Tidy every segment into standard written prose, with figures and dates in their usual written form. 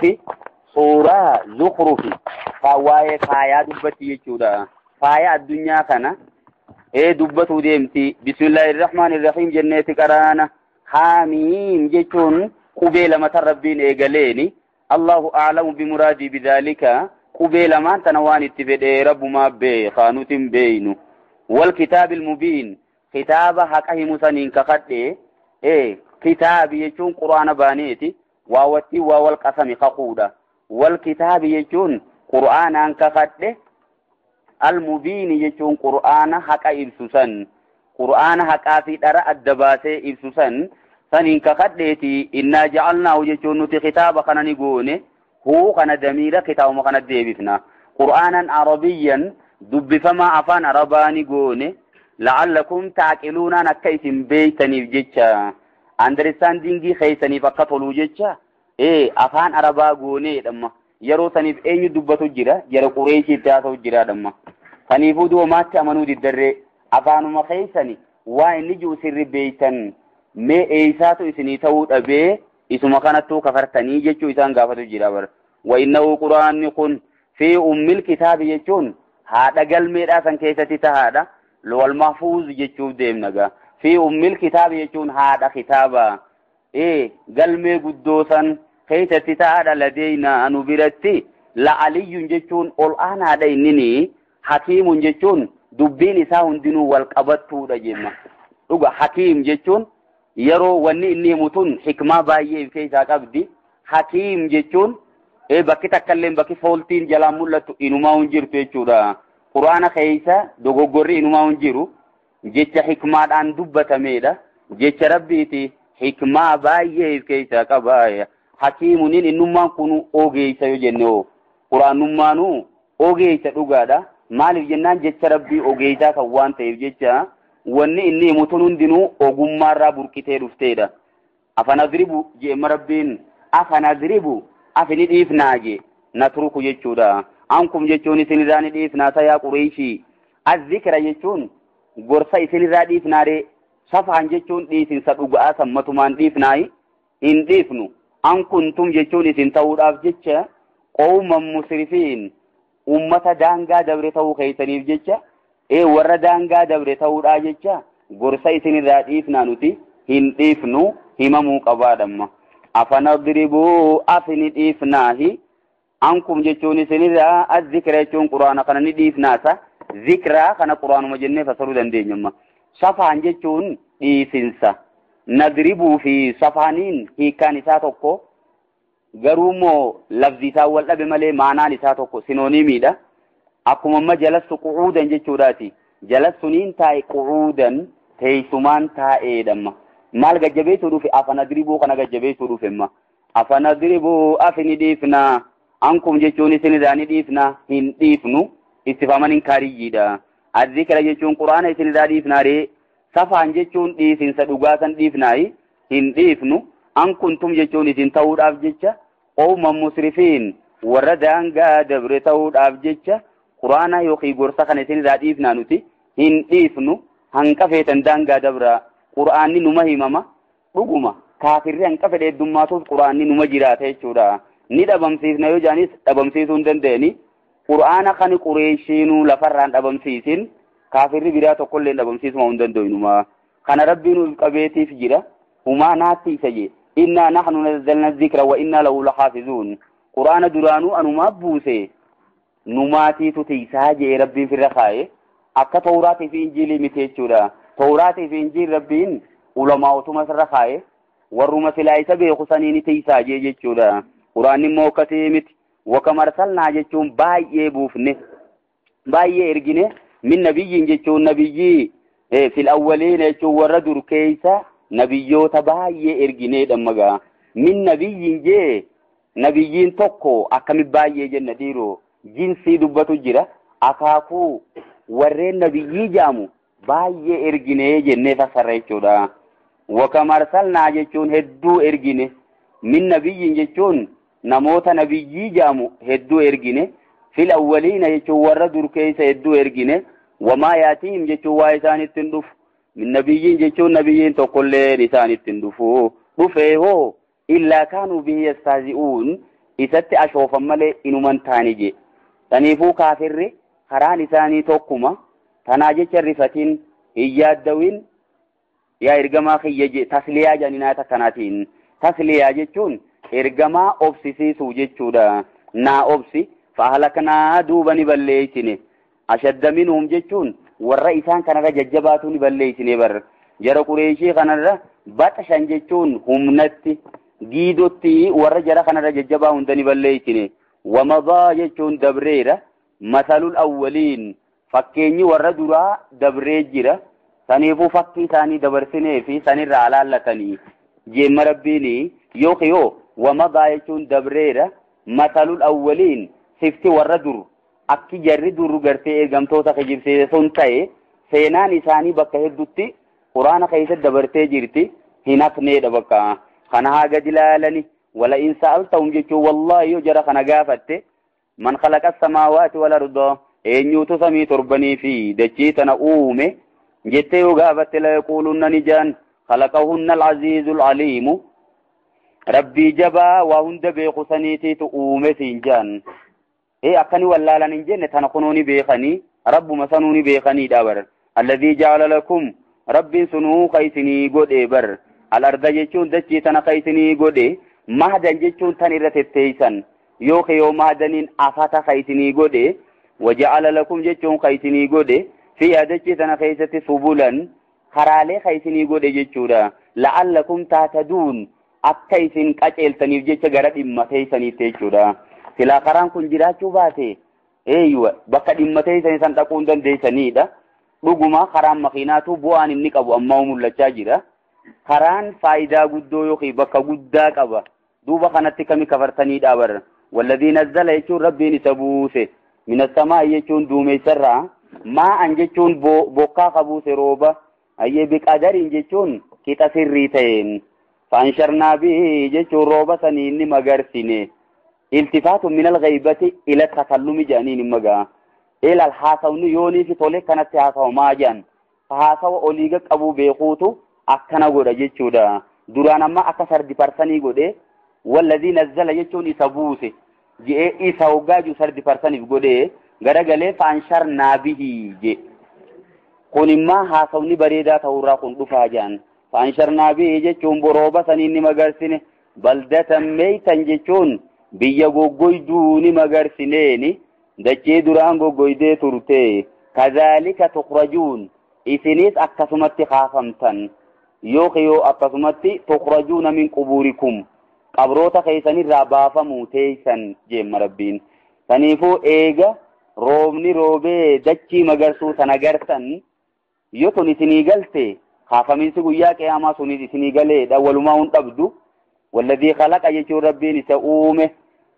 في سورة زخرف فواي فايا دبتي يجودا فايا الدنيا كنا دبتو ديمتي بسم الله الرحمن الرحيم جنة كرانا حاميم جتون قبيل ما تربين إيقاليني الله أعلم بمرادي بذلك قبيل ما تنواني اتفد رب ما بي خانوت بينو والكتاب المبين كتاب حقه مسنين كخد كتاب يجون قرآن بانيتي واوتي والقسم خقودا والكتاب يجون قرآن انك خد المبين يجون قرآن حق إبسوسا قرآن حق في دراء الدباسي إبسوسا سنين كخدتي إنا جعلنا وجهون نتي خطاب خنا نقول هو خنا دميرة كتاب ما خنا ديبتنا قرآنا عربيا دب فما أفان عرباني قول لعلكم تعقلون نكيتم بيتني بجتشا understanding خيسني فقط ولوجتشا أفان عربا قولي دم يرو سنيف أي دبتو جرا يرو قريشي تاسو جرا دم سنيفو دو ما تأمنوا دي الدر أفانو ما خيسني وإن نجو سر بيتن mee eeysaatu isinii ta'uu dhabee isuma kanattuu kafartanii jechuu isaan gaafatu jira bar wa innahu qur'aanni kun fi ummil kitaabi jechuun haadha galmeedhaa san keessatti tahaadha lawal mahfuuz jechuuf deemnaga fi ummil kitaabi jechuun haadha kitaaba galmee guddoo san keessatti tahaadha ladeeyna anu biratti la'aliyyun jechuun ol aanaadha innini hakiimun jechuun dubbiin isaa hundinuu wal qabattuudha jemma dhuga hakiim jechuun yeroo wanni inni mutun hikmaa baay'ee keessa qabdi hakiim jechuun bakki takkalleen bakki fooltiin jalaa mul'atu inumaa hunjirtu jechuudha quraana keessa dogoggorri inumaa hunjiru jecha hikmaadhaan dubbatameedha jecha rabbiiti hikmaa baay'ee keessa qaba hakiimunin innummaan kun ogeessa yoo jenne quraanummaanu ogeessa dhugaadha maaliif jennaan jecha rabbii ogeessaa kan waan ta'eef jecha wanni inni mutun hundinuu ogummaarraa burqitee dhufteedha afanadribu jeema rabbiin afanadribu afini dhiifnaa je natruku jechuudha ankum jechuun isinirraa ni dhiifnaa tayaa qureeshii azzikra jechuun gorsa isinirraa dhiifnaare safaan jechuun dhiisinsa dhuga'aa sammatumaan dhiifnaayi hin dhiifnu ankuntum jechuun isin ta'uudhaaf jecha qawman musrifiin ummata daangaa dabre ta'uu keessaniif jecha warra daangaa dabre ta'uudhaa jecha gorsa isinirraa dhiifnaa nuti hin dhiifnu himamuu qabaadhamma afanadribuu afini dhiifnaahi ankum jechuun isinirraa azzikra jechuun quraana kana ni dhiifnaasa zikraa kana quraanuma jennee fasaruu dandeenyamma safaan jechuun dhiisinsa nadribuu fi safaaniin hiikkaan isaa tokko garuumoo lafzi isaa wal dhabe malee maanaan isaa tokko sinoonimiidha akkuma amma jalastu qu'uudan jechuudhaati jalastuniin taa'e qu'uudan teessumaan taa'eedhamma maal gajjabeessuu dhufe afanadribuu kana gajjabeessuu dhufemma afanadribuu afini dhiifnaa ankum jechuun isinirraa ni dhiifnaa hin dhiifnu istifaman inkaariyyiidha azzikra jechuun quraana isinirraa dhiifnaaree safaan jechuun dhiisinsa dhugaasan dhiifnaayi hin dhiifnu ankuntum jechuun isin ta'uudhaaf jecha qawman musrifiin warra daangaa dabre ta'uudhaaf jecha quraana yookiin gorsa kana isinirraa dhiifnaa nuti hin dhiifnu hanqa feetan daangaa dabra quraanni numa himama dhuguma kaafirri hanqa fedhe heddummaatuuf quraanni numa jiraata jechuudha ni dhabamsiisna yoo jaanis dhabamsiisuu hin dandeenye quraana kan qureeshiinuu lafarraan dhabamsiisin kaafirri biraa tokkollee dhabamsiisuma hin dandeenyuma kana rabbiin qabeetiif jira humaa naatti isa je inna nahnu nazzalna dhikra wa inna lahu lahaafizuun quraana duraanuu anumaa buuse numaatiitu tiisaa jee rabbiin firra kaa'e akka tawraatii fi injiilii miti jechuudha tawraatii fi injiil rabbiin ulamaa'otuma sirra kaa'e warruma silaa isa beeku saniini tiisaa jee jechuudha quraanni immoo akkasii miti wakam arsalnaa jechuun baay'ee buufne baay'ee ergine min nabiyyiin jechuun nabiyyii fil awwaliina jechuun warra dur keessa nabiyyoota baay'ee erginee dhammagaa min nabiyyiin jee nabiyyiin tokko akkami baay'ee jenna dhiiroo jinsii dubbatu jira akaakuu warreen nabiyyii jaamu baay'ee erginee jennee fassarra jechuudha wakam arsalnaa jechuun hedduu ergine min nabiyyiin jechuun namoota nabiyyii jaamu hedduu ergine fil awwaliina jechuun warra dur keessa hedduu ergine wamaa yaatiim jechuun waa isaanitti hin dhufu min nabiyyiin jechuun nabiyyiin tokkollee isaanitti hin dhufu dhufee hoo illaa kaanuu bihi yastahzi'uun isatti ashoofan malee inuman taani je taniifuu kaafirri karaan isaanii tokkuma tanaa jecha rifatiin iyyaaddawin yaa ergamaa kiyya je tasliyaa janinaata kanaatiin tasliyaa jechuun ergamaa obsisiisuu jechuudha naa obsi fahalaknaa duuba ni balleeysine ashadda minhum jechuun warra isaan kanarra jajjabaatu ni balleeysine bar jara qureeshii kanarra baxashan jechuun humnatti giidotti warra jara kanarra jajjabaa hunda ni balleeysine wamadaa jechuun dabreera masalul awwaliin fakkeenyi warra duraa dabree jira saniifuu fakkii isaanii dabarsinee fi sanirraa alaallatanii jeemma rabbiini yookiyo wamadaa jechuun dabreera masalul awwaliin sifti warra dur akki jarri dur gartee ergamtoota kijibsiise sun ta'e seenaan isaanii bakka heddutti quraana keessatti dabartee jirti hin hafneedha bakka kana haa gadi ilaalani wala in sa'altahum jechuun wallahi yoo jara kana gaafatte man khalaqa as-samaawaati wal arda eenyuutu samii torbanii fi dachii tana uume jettee yoo gaafatte la yaquulunna ni jaan khalaqahunna al-aziizul aliimu rabbii jabaa waa hunda beeku saniitiitu uume siin jaan akkani wallaalan hin jenne tana kunuuni beekanii rabbuma sanuuni beekanii dhabar alladhii ja'ala lakum rabbiin sunuu kaysinii godhe bar al-arda jechuun dachii tana kaysinii godhe mahdan jechuun tan irra tetteeysan yoo mahdaniin afata kaysinii godhe waja'ala lakum jechuun kaysinii godhe fi dachii tana keessatti subulan karaalee kaysinii godhe jechuudha la'allakum taataduun akka isin qaceeltaniif jecha gara dhimma teeysaniitti jechuudha silaa karaan kun jiraachuu baate bakka dhimma teeysanii san dhaquu hin dandeeysanidha dhuguma karaan makiinaatu bu'aan inni qabu amma mul'achaa jira karaan faayidaa guddoo yookiin bakka guddaa qaba duuba kanatti kami kafartanii dhaabar walladhii nazzala jechuun rabbiin isa buuse minasamaa jechuun duumessarraa maa'an jechuun bokkaa qabuuse rooba ayyee biqadariin jechuun qixa sirrii ta'een faansharnaa bihi jechuun rooba sanii inni magarsine iltifaatu minal ghaybati ila takallumi jedhaniin hin magaa ilal haasawni yoonii fi tolee kanatti haasawamaa jedhan haasawa oliiga qabuu beekuutu akkana godha jechuudha duraan amma akka sardi parsanii godhe walladhii nazzala jechuun isa buuse je'ee isa hoggaaju sardi parsaniif godhe garagalee faansharnaa bihi je kun immaa haasawni bareedaa ta'urraa kun dhufaa jedhan faansharnaa bihi jechuun borooba sanii inni magarsine baldatan meeytan jechuun biyya goggoyduu ni magarsineeni dachee duraan goggoydee turte kazaalika tukhrajuun isinis akkasumatti kaafamtan yoo akkasumatti tukhrajuuna min qubuurikum qabroota keessanirraa baafamuu teeysan jeemma rabbiin saniifuu eega roobni roobee dachii magarsuu sana gartan yoo tun isinii galte kaafaminsi guyyaa qiyaamaa sunis isinii galeedha walumaa hun dhabdu walladhii khalaqa jechuun rabbiin isa uume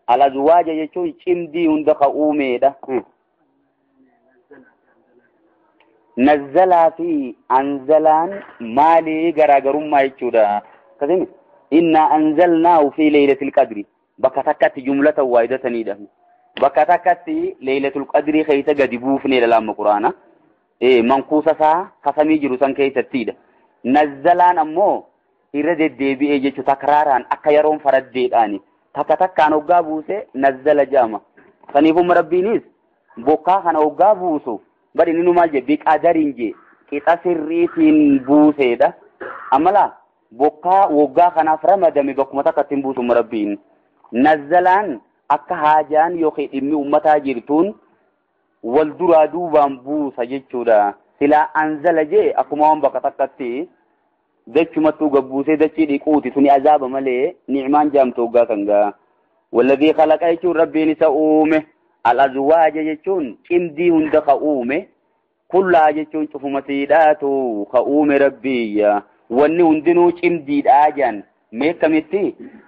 al-azwaaja jechuun cimdii hunda ka uumeedha nazzalaa fi anzalaan maalii garaagarummaa jechuudha akkasimi inna anzalnaahu fi leeylatil qadri bakka takkatti jumlata waayidataniidha bakka takkatti leeylatul qadrii keessa gadi buufneedha laamma quraana mankuusa isaa kasamii jiru san keessattiidha nazzalaan ammoo irra deddeebi'ee jechuun takraaraan akka yeroon faraddeedhaani takkaan hoggaa buuse nazzala jaama saniifuma rabbiinis bokkaa kana hoggaa buusu bari inni maal je biqadariin je qixa sirriitiin buuseedha amala bokkaa woggaa kanaaf ramadame bakkuma takkatti hin buusu rabbiin nazzalaan akka haajaan yookiin dhimmi ummataa jirtuun wal duraa duubaan buusa jechuudha silaa anzala je akkuma waan bakka takkatti dachumattuu gabbuusee dachii dhiquuti suni azaaba malee ni'maan jaamtu hoggaa kan gaa walladhii khalaqa jechuun rabbiin isa uume al-azwaaja jechuun cimdii hunda ka uume kullaa jechuun cufumatiidhaatu ka uume rabbiyya wanni hundinuu cimdiidhaa jaan meekkamitti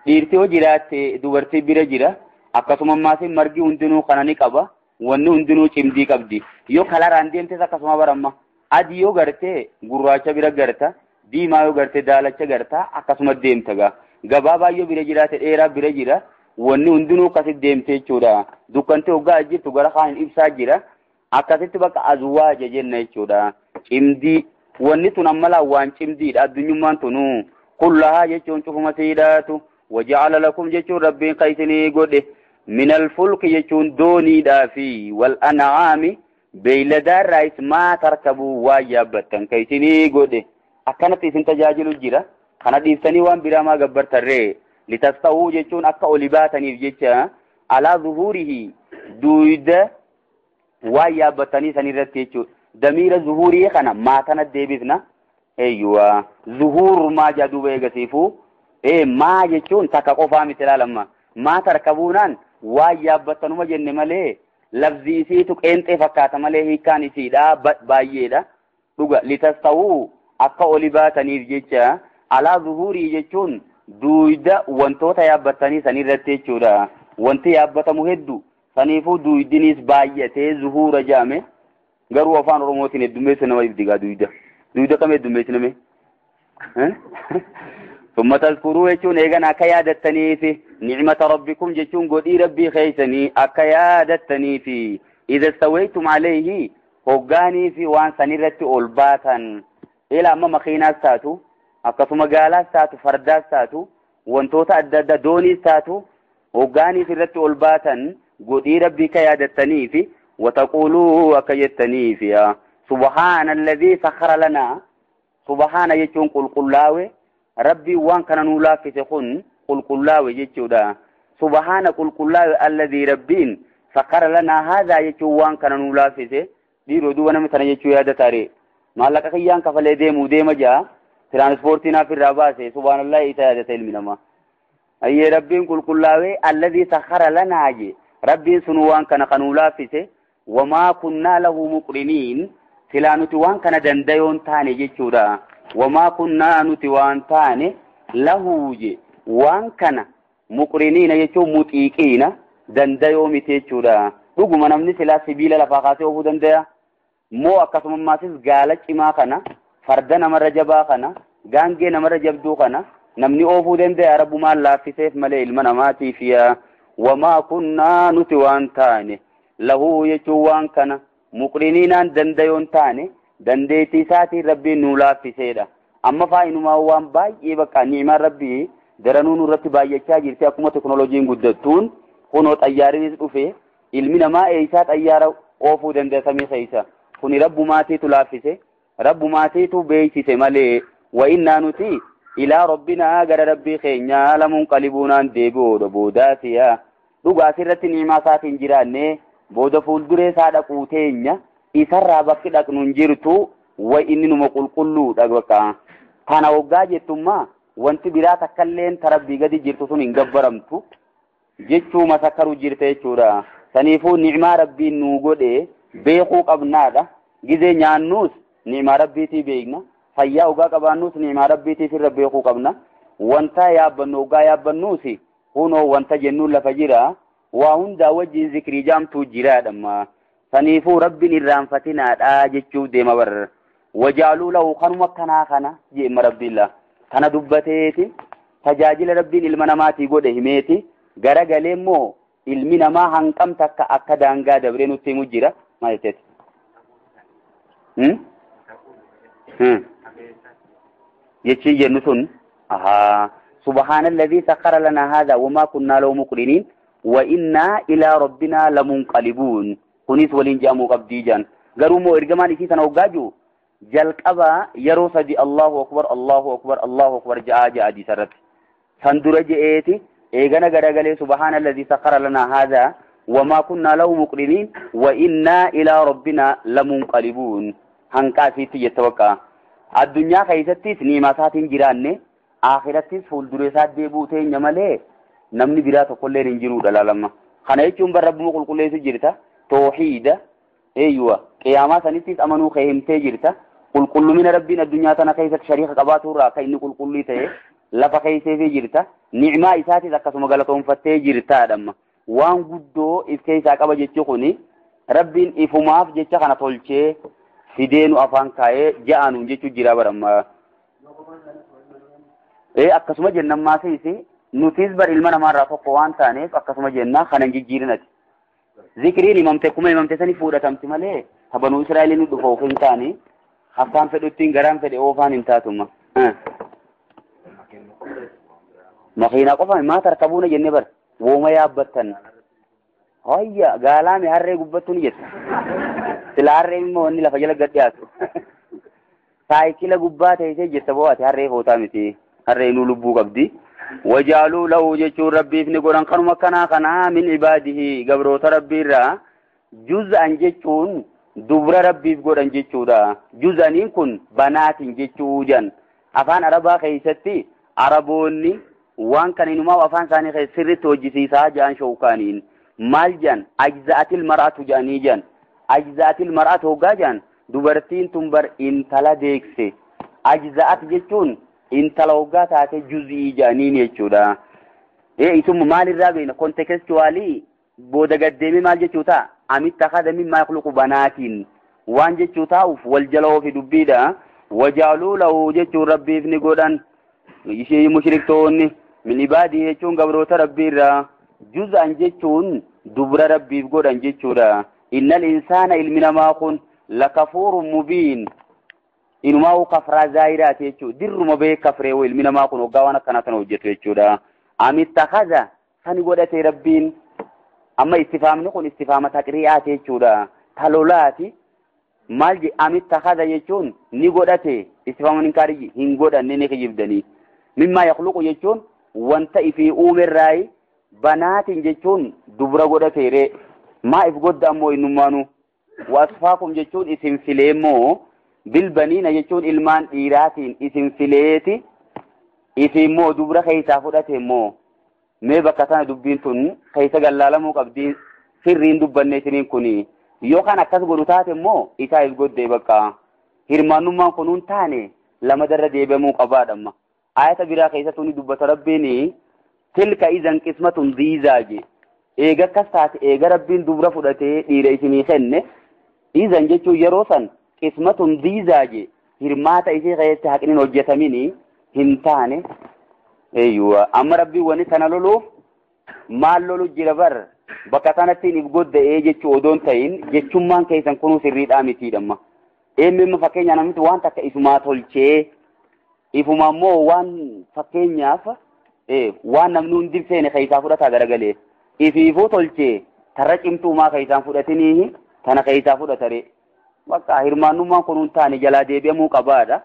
dhiirti yoo jiraatte dubartii bira jira akkasuma maasin margi hundinuu kana ni qaba wanni hundinuu cimdii qabdi yoo kalaraan deemtes akkasuma baramma adii yoo gartee gurraacha bira garta diimaa yoo gartee daalacha garta akkasuma deemta gabaabaa yoo bira jiraate dheeraa bira jira wanni hundinuu akkasitti deemte jechuudha dukkante hoggaa jirtu gara kaan ibsaa jira akkasitti bakka azwaaja jenna jechuudha cimdii wanni tun ammalaa waan cimdiidha addunyummaan tunuu kullahaa jechuun cufumatiidhaatu وجعل لكم جتون ربي قيتني قد من الفلك جتون دوني دافي والأنعام بيلدار رئيس ما تركبوا واجبتا كيتني قد أكنت سنتجاجل الجرة خنا ديفتني وان براما قبرت الرئي لتستووا جتون أكا أولباتني جتشا على ظهوره دويد واجبتني سنرتيجو دمير ظهوري خنا ما تندي بذنا ايوه ظهور ما جادو بيغسيفو ما جتون تكاقوفا مثلا لما ما تركبونان واجبتنو مجن ملي لفظي سيتك انت فكات ملي هي كان سيدا بايدا دوغا لتستووا اكا اولباتني جيتشا على ظهوري جتون دويدا وانتوتا يابتني سنرتيجودا وانتي يابتمو هدو سنيفو دويدنيس بايته ظهور جامه غرو افان روموتين الدميسنا ويبديغا دويدا كم الدميسنا مي ثم تذكروا يجون ايغنا كيادتني في نعمة ربكم جتون قدي ربي خيسني اكيادتني في اذا استويتم عليه هوغاني في وان سنرت اولباتا الى اما مخينات ساتو اكسو مقالات ساتو فردات ساتو وانتوتا اددا دوني ساتو هوغاني في رت اولباتا قدي ربي كيادتني في وتقولوا أكيتني فيها سبحان الذي سخر لنا سبحان يجون قل قلاوي ربي وان كان نولا في تكون قل قلاوي يجودا سبحان قل قلاوي الذي ربين سخر لنا هذا يجون وان كان نولا في تي دي ردوانا مثلا يجو يادا تاري ما لك خيان كفل ديمو ديم جا ترانسبورتنا في الراباسي سبحان الله إتايادة علمنا أي ربين قل قلاوي الذي سخر لنا جي ربي سنوان كان قنولا في تي وما كنا له مقرنين سلا نتوان كان دنديون تاني جيشورا وما كنا نتوان تاني له جي وان كان مقرنين يشو متيقين دنديو متيشورا رغم نمني سلا سبيل لفاقاتي وفو دنديا مو أكسم ماسيس غالج إما كان فردنا مرجبا كان غانجي نمرجب دو كان نمني وفو دنديا رب ما الله في سيف ملي المناماتي فيها وما كنا نتوان تاني له يجوان كان مقرنين دنديون تاني دنديتي ساتي ربي نولا في سيدا أما فاينو ما وان باي يبقى نعمة ربي درانون رتي باي يكاجر تأكما تكنولوجين قدتون خونو تأياري نسقفه علمنا ما إيسات أيارا أوفو دندي سمي خيسا خوني رب ماتي تلافسه رب ماتي تبيتي سمالي وإنا نتي إلى ربنا غير ربي خينيا لمنقلبونان ديبو دبوداتيا دوغا سيرتي نعمة ساتين جيراني بودا فولدري سادا قوتينيا إسرى بكي دقنون جيرتو وإني نمقل قلو دقوكا تانا وقاجي تما وانت براتا كالين تربي قدي جيرتو سن انقبرمتو جيتشو مسكرو جيرتي چورا سنيفو نعمة ربي نوغو دي بيخو قبنادا جيزي نيانوس نعمة ربي تي بيقنا فيا وقا قبانوس نعمة ربي تي في ربي يخو قبنا وانتا يابنو وقا يابنوسي هونو وانتا جنو لفجيرا وهندا وجه ذكري جامتو جراد أما سنيفو رب الرانفتنا آجتشو ديما بر وجعلوا له خنوة كنا جيم رب الله كان دبتيتي تجاجل رب المناماتي قد هميتي غرق لمو المنما هنكم تكا أكدانغا دبرينو تيمو جرا ما يتت يتشي جنسون سبحان الذي سخر لنا هذا وما كنا له مقرنين وإنا إلى ربنا لمنقلبون كنيس ولين جامو قبديجان غرومو إرجمان إسي سنوغاجو جلق أبا يرو سدي الله أكبر الله أكبر الله أكبر جاء دي سرت سندرج إيتي إيغانا غرغلي سبحان الذي سخر لنا هذا وما كنا له مقرنين وإنا إلى ربنا لمنقلبون هنكا سيتي يتوقع الدنيا خيستيس نيماساتين جيراني آخرتيس فولدريسات ديبوتين يمالي namni biraa tokkollee hin jiru dalalama kana jechuun barrabbuma qulqulleessu jirta tawhiida eeywa qiyaamaa sanittis amanuu keeyimtee jirta qulqullumina rabbiin addunyaa tana keessatti shariika qabaatu irraa akka inni qulqullii ta'e lafa keeyseefii jirta ni'maa isaatis akkasuma galatoonfattee jirtaadhamma waan guddoo if keessaa qaba jechi kuni rabbiin ifumaaf jecha kana tolchee fideenu afaan kaa'ee ja'anuun jechuu jira baramma akkasuma jennaan maasii nutis bar ilma namarraa tokko waan taaneef akkasuma jennaa kanan jijjiirinati zikriin imamte kuma imamte sani fuudhatamti malee habanuu israa'eliin dhufa ofin taane haftaan fedhuttiin garaan fedhe oofaan hin taatuma makiina qofa ma tarkabuuna jenne bar wooma yaabbattan hayya gaalaami harree gubbattu ni jetta sila harree immoo wanni lafa jala gad dhiyaatu saayikila gubbaa ta'e jetta bo'aati harree hootaa miti harree nu lubbuu qabdi wajaaluu lahu jechuun rabbiif ni godhan kanuma kanaa min ibaadihi gabroota rabbiirraa juz'an jechuun dubra rabbiif godhan jechuudha juz'aniin kun banaatiin jechuu jan afaan arabaa keessatti araboonni waan kan inumaa afaan isaanii keessa sirriitti hojjisiisaa jaan showkaaniin maal jan ajza'atil mar'atu jaanii jan ajza'atil mar'atu hoggaa jan dubartiin tun bar intala deekse ajza'at jechuun intala hoggaa taate juz'ii jaaniin jechuudha isuma maalirraa beekna kontekstuwaalii booda gaddeemee maal jechuu ta'a amitta kada mimmaa yakhluqu banaatiin waan jechuu taa'uuf wal jala ofi dubbiidha wajaaluu lahu jechuun rabbiif ni godhan ishee mushriktoonni min ibaadii jechuun gabroota rabbiirraa juz'an jechuun dubra rabbiif godhan jechuudha innal insaana ilmi namaa kun lakafuurun mubiin inumaa kafraa zaayiraati jechuu dirruma bee kafree ilmi namaa kun hoggaa waan akkanaa kana hojjetu jechuudha amitta kada sani godhate rabbiin amma istifaamni kun istifaama taqri'aati jechuudha talolaati maal je amitta kada jechuun ni godhate istifaamni inkaari hin godhanne ne kijibdanii mimmaa yakhluqu jechuun wanta ifi uumerraayi banaatiin jechuun dubra godhateere maa if godda ammoo innummaanu wasfaakum jechuun isin fileemmoo bilbaniina jechuun ilmaan dhiiraatiin isin fileeti isimmoo dubra keessaa fudhateemmoo mee bakka sana dubbiin tun keessa gallaalamuu qabdi sirriin dubbanne isiniin kuni yookaan akkas godhu taate immoo isaa if goddee bakka hirmaannummaan kunuun taane lama darra deebi'amuu qabaadhamma ayata biraa keessattuu ni dubbata rabbiin tilka izan qismatun diizaaje eega akkas taate eega rabbiin dubra fudhatee dhiira isinii kenne izan jechuun yeroo san qismatun diizaaje hirmaata isii keessatti haqniin hojjetamini hin taane eeyyuwa amma rabbii wani sana loluuf maal lolu jira bar bakka sanattiin if godda'ee jechuu odoon ta'in jechummaan keessan kunuu sirriidhaa mitiidhamma eenyummaa fakkeenya namni waan takka isumaa tolchee ifuma immoo waan fakkeenyaaf waan namni hundi seene keessaa fudhataa garagalee ifiifuu tolchee tarra cimtuumaa keessaan fudhatinii tana keessaa fudhatare bakka hirmaannummaan kunuun taane jalaa deebi'amuu qabaadha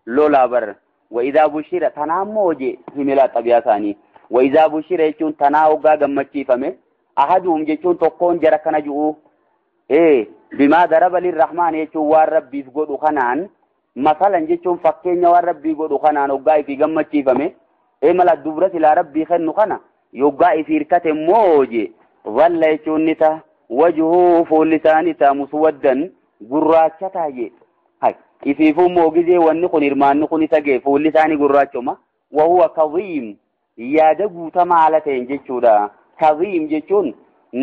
lolaa bar وإذا بشر تنامو جي هملا طبيعة ثاني وإذا بشر يجون تناوغا غمچي فمه أحدهم يجون تقون جركنا جو بما ضرب للرحمن يجون والرب يفقدوا خنان مثلا يجون فكين والرب يفقدوا خنان وغاي في غمچي فمه ملا الدبرة إلى رب يخنو خنا يوغاي في ركة موجي ظل يجون نتا وجهه فولسانتا مسودا قراتشتا جي هاي ifiifuu moogizee wanni kun hirmaanni kun isa gee fuulli isaanii gurraachoma wahuwa kadhiim yaada guutamaa haala ta'een jechuudha kadhiim jechuun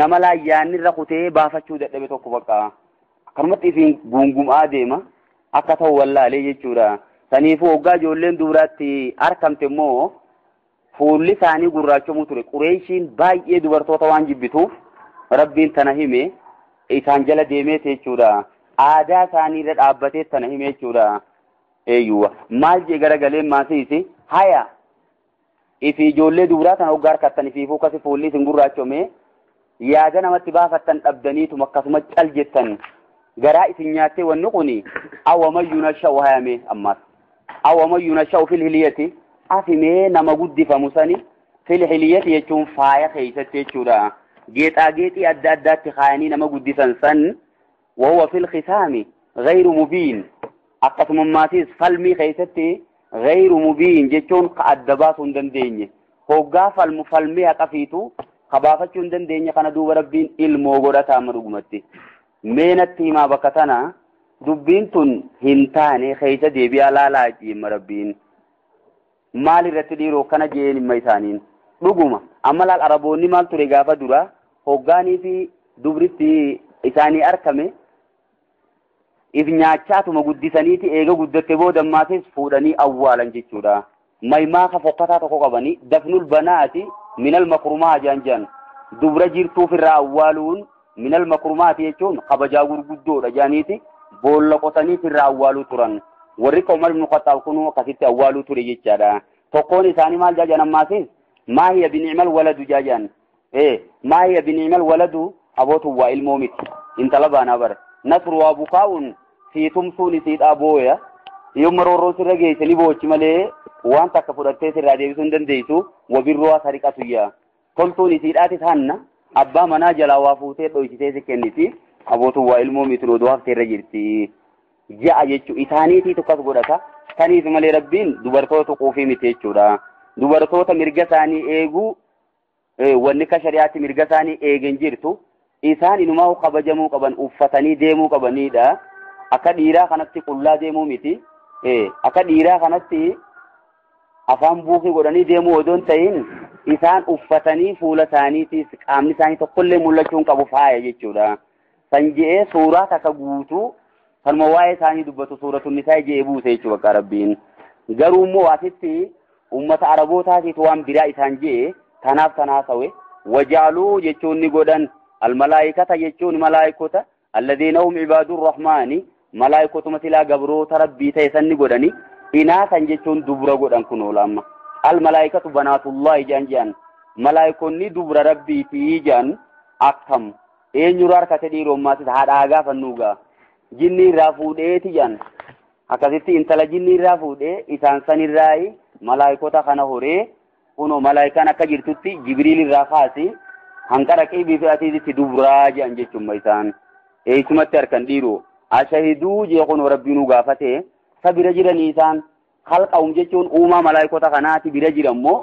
nama laayyaanni irra kutee baafachuu dadhabe tokko bakka akkanumatti ifiin guungumaa deema akka ta'u wallaalee jechuudha saniifuu hoggaa ijoolleen dubaraatti argamte immoo fuulli isaanii gurraachomuu ture qureeshiin baay'ee dubartoota waan jibbituuf rabbiin tana hime isaan jala deemee jechuudha aadaa isaanii irra dhaabbatee tana hime jechuudha eeyyuwa maal jee garagalee maasiisi haya ifi ijoollee dubaraa tana hoggaa harkattan ifiifuu kasi fuulli isin gurraachome yaada namatti baafattan dhabdaniitum akkasuma cal jettan garaa isin nyaattee wanni kuni awwamayyuu nasha'u hayame ammas awwamayyuu nasha'u fil hiliyati afimee nama guddifamu sani fil hiliyati jechuun faaya keessatti jechuudha geexaageexii adda addaatti kaayanii nama guddisan san وهو في الختام غير مبين أقسم ماتيس فالمي خيستي غير مبين جتون كأدبات دنديني هو قاف المفالمي أقفيتو خبافة دنديني كان دوب ربين الموغورة تامر قمتي مينتي ما بكتنا دبين تن هنتاني خيسة ديبيا لا جيم ربين مالي رتديرو كان جين ميسانين رقوما أما العربوني مال تريقافة دورا هو قاني في دبرتي إساني أركمي if nyaachatuma guddisaniiti eega guddatte booda maatis fuudhanii awwaalan jechuudha maymaa ka fokkataa tokko qabanii dafnul banaati minal makrumaa jaanjan dubra jirtuuf irraa awwaaluun minal makrumaati jechuun kabajaa gurguddoodha jaaniiti boolla qotaniif irraa awwaaluu turan warri Umar ibn Khattab kunu akkasitti awwaaluu ture jechaadha tokkoon isaanii maal jaajan ammaasis ما هي بنعم الولد جاجان ما هي بنعم الولد أبوت وإلمومت انت لبانا بر نصر وابقاء في تمسون سيد أبويا يوم مرورو سرقه سنبوش ملي وانتا كفرتي سرادي بسندن ديسو وبروا سرقة سيا تلتوني سيد آتت هن أبا منا جلا وافوتي دوشتي سكنتي أبوت وإلمومت رودوها سرجرتي جاء يجو إثانيتي تكسبرك ثاني ملي ربين دبرتو تقوفي متيجورا دبرتو تمرقساني إيغو wannika shari'aati mirga isaanii eegen jirtu isaan inumaa kabajamuu qaban uffatanii deemuu qabanidha akka dhiiraa kanatti qullaa deemuu miti akka dhiiraa kanatti afaan buufii godhanii deemuu odoon ta'in isaan uffatanii fuula isaaniitis qaamni isaanii tokkollee mul'achuun qabu faaya jechuudha san je'ee suuraa takka guutuu kanuma waa'ee isaanii dubbatu suuratun isaa je'ee buuse jechuudha bakka rabbiin garuu immoo asitti ummata arabootaatiif waan biraa isaan je'e tanaaf tanaasawe wajaaluu jechuun ni godhan almalaayikata jechuun malaayikota alladhiina hum cibaaduu rahmaani malaayikotuma silaa gabroota rabbii ta'e san ni godhani inaasan jechuun dubra godhan kun oolamma almalaayikatu banaatullaahi jedhan malaayikonni dubra rabbiitii jedhan akkam eenyurraa harkate dhiirommaatti haadhaa gaafannuugaa jinni irraa fuudheeti jedhan akkasitti intala jinni irraa fuudhee isaan sanirraayi malaayikota kana horee kuno malaayikaan akka jirtutti jibriil irraa kaasi hanqara qiibii fi atiitti dubraa jedhan jechuun isaan eessumatti harkan dhiiru ashahiduu jee kuno rabbiinuu gaafate sabira jiranii isaan halqa'um jechuun uumaa malaayikota kanaati bira jirammoo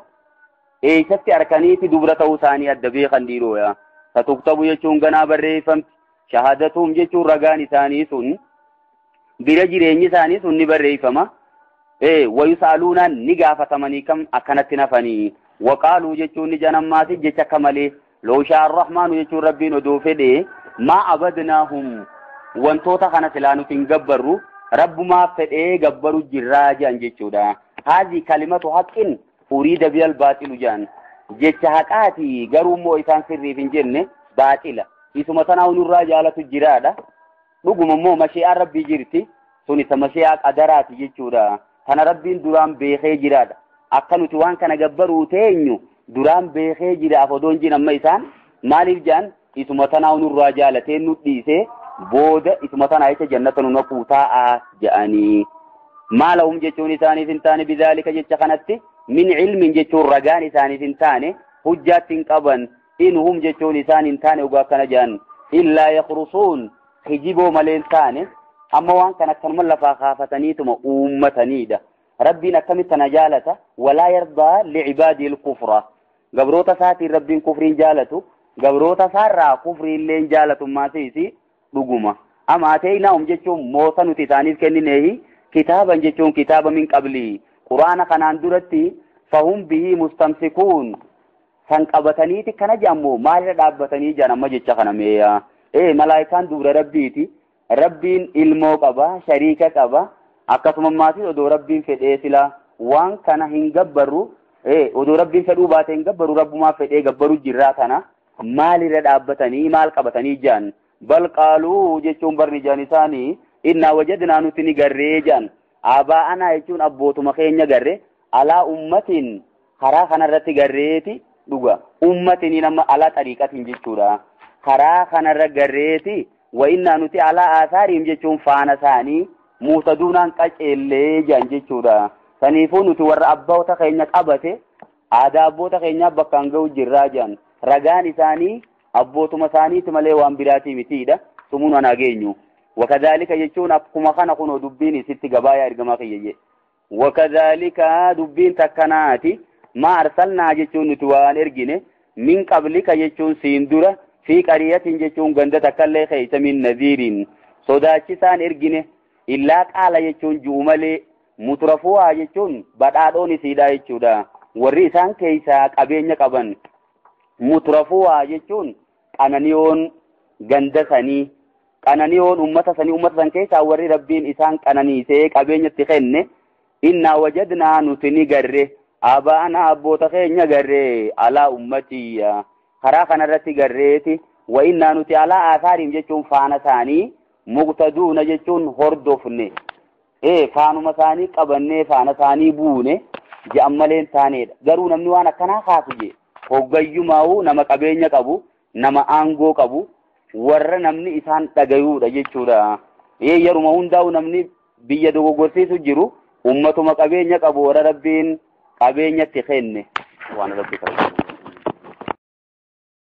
eessatti harkaniiti dubra ta'uu isaanii adda beekan dhiirooya satuktabu jechuun ganaa barreeffamti shahadatuum jechuun ragaan isaanii sun bira jireenyi isaanii sun ni barreeffama ويسألون نجافة منيكم أكنت نفني وقالوا جتون جنمات جت كمله لو شاء الرحمن جتون ربي ندوفده ما عبدناهم وانتوتا خنا سلانو تنجبروا رب ما فدي جبروا جراجا جتودا هذه كلمة حق أريد بها الباطل جان جت حقاتي جرومو إنسان سري في الجنة باطلة اسمه تناول الرجالة الجرادة رغم مو مشيئة ربي جرتي سوني تمشيئة قدرات جتودا kana rabbiin duraan beekee jiraadha akka nuti waan kana gabbaruu teenyu duraan beekee jira afodoon jin amma isaan maaliif jaan isuma tanaa nurraa jaalateen nu dhiisee booda isuma tanaa jecha jannata nu naquutaa jedhanii maalahum jechuun isaaniif hin taane bidaalika jecha kanatti min ilmin jechuun ragaan isaaniif hin taane hujjaatti hin qaban inhum jechuun isaan hin taane ugaa akkana jaan illaa yakhrusuun hijiboo malee hin taane amma waan kan akkanuma lafaa kaafataniituma uummataniidha rabbiin akkamitti tana jaalata walaa yardaa li'ibaadii al-kufra gabroota isaatiin rabbiin kufriin jaalatu gabroota isaarraa kufriillee jaalatummaasiisi dhuguma ama ateenaahum jechuun moota nuti isaaniif kennineehi kitaaban jechuun kitaaba min qablii quraana kanaan duratti fahum bihi mustamsikuun san qabataniiti kana jaammoo maalirra dhaabbatanii jaan amma jecha kana meeya malaayikaan dubra rabbiiti rabbiin ilmoo qaba shariika qaba akkasuma maatii odoo rabbiin fedhee sila waan kana hin gabbaru odoo rabbiin fedhuu baate hin gabbaru rabbumaa fedhee gabbaru jirraa kana maalirra dhaabbatanii maal qabatanii jaan bal qaaluu jechuun barni jaan isaanii innaa wajadnaa nuti ni garree jaan abaa'anaa jechuun abbootuma keenya garre alaa ummatiin karaa kanarratti garreeti dhuga ummatiin amma alaa xariiqatiin jechuudha karaa kanarra garreeti وإننا نتي على آثارهم جتون فانا ثاني موتدونان قجلي جان جتودا سنيفون نتي ور أباو تخينيك أبته آدابو تخينيك بكانغو جراجان رغاني ثاني أبو تمثاني تمالي وانبراتي متيدا سمون ناغينيو وكذلك جتون أبكما خانا كنو دبيني ست قبايا إرقما خيجي وكذلك دبين تكناتي ما أرسلنا جتون نتوان إرقيني من قبلك جتون سيندورة في قرية جتون غندة كالله خيس من نذير صداچسان إرقيني إلا قال جتون جومالي مترفوها جتون بدادوني سيدا جتودا ورئيسان كيسا قبين قبن مترفوها جتون قنانيون غندة سني قنانيون أمتا سني أمتا سن كيسا وري ربين إسان قناني سيك قبين يتخن إنا وجدنا نتني قره آبانا أبو تخين قره على أمتي خرا خنرتي قريتي وإنا نتي على آثارهم جتون فانا ثاني مقتدون جتون هردفني فانو مساني قبني فانا ثاني بوني je'an malee taaneedha. Garuu namni waan akkanaa kaasu jee hoggayyumaa'uu nama qabeenya qabu, nama aangoo qabu, warra namni isaan dhagayuudha jechuudha. Yeruma hundaa'u namni biyya dogoggorsiisu jiru ummatuma qabeenya qabu warra rabbiin qabeenyatti kenne waan rabbi qabu.